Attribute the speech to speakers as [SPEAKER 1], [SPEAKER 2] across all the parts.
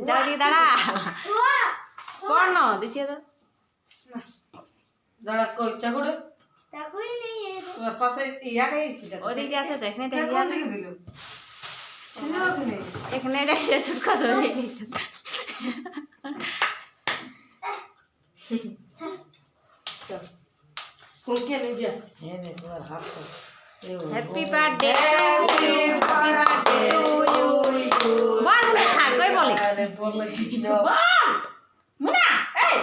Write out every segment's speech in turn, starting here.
[SPEAKER 1] জলদি দাঁড়া কর না দিছি তো
[SPEAKER 2] দাঁড়া কই চাকুরে
[SPEAKER 3] চাকুই নেই এর
[SPEAKER 2] তোর পাশে ইয়া গেছে
[SPEAKER 1] ওদিকে আছে দেখনে দেখ
[SPEAKER 2] কোন দিকে দিল ছিল ওখানে
[SPEAKER 1] এখানে দেখে ছুটকা ধরে
[SPEAKER 2] কোন কে নিয়ে যা হ্যাঁ নে তোমার হাত তো
[SPEAKER 1] happy birthday to you happy birthday to you বল না কই বলে
[SPEAKER 2] আরে বল কি না
[SPEAKER 1] বল মুনা এই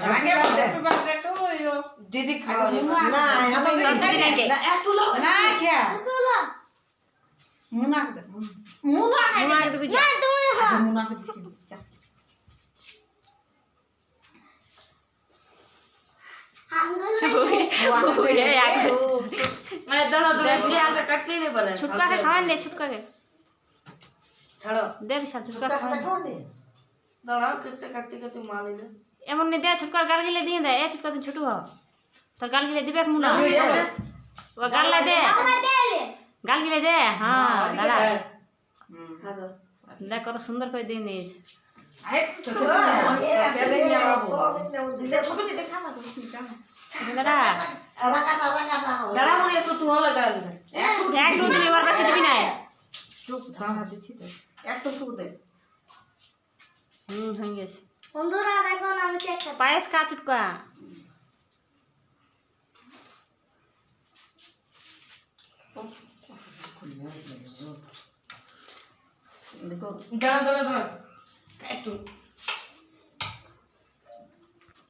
[SPEAKER 2] আগে হ্যাপি বার্থডে টু ইউ দিদি খাওয়া
[SPEAKER 4] না আমি
[SPEAKER 1] তরকারি নাকি
[SPEAKER 2] না একটু লো না খেয়া
[SPEAKER 3] কোলা
[SPEAKER 2] মুনা
[SPEAKER 1] মুনা খাই দিবি যা
[SPEAKER 3] তুমি
[SPEAKER 2] মুনা কে দিতে যা मैं दड़ा दड़ा प्याज काटने नहीं बने
[SPEAKER 1] छुटका के खावन दे छुटका के
[SPEAKER 2] ছাড়ো
[SPEAKER 1] दे विशाल छुटका खावन दे
[SPEAKER 2] दड़ा कितने काटते के तुम मार ले
[SPEAKER 1] এমন নি দে ছুটকার গাল গিলে দিয়ে দে এ ছুটকা তুই ছোট হ তোর গাল গিলে দিবে মুনা ও গাল লাই দে গাল গিলে দে হ্যাঁ দাঁড়া দেখ কত সুন্দর করে দিয়ে নিস
[SPEAKER 2] আরে তো
[SPEAKER 1] দাঁড়া
[SPEAKER 2] दड़ा मुझे तो तू लगा दे
[SPEAKER 1] এক দু দুই ওর কাছে দিবি না
[SPEAKER 2] चुप दाना দিছি তো একটু টুক দে
[SPEAKER 1] হয়ে গেছে
[SPEAKER 3] বন্ধুরা দেখুন আমি কেক খাচ্ছি
[SPEAKER 1] পায়েস খা ছুটকা
[SPEAKER 2] দেখো দাঁড়া দাঁড়া দাঁড়া একটু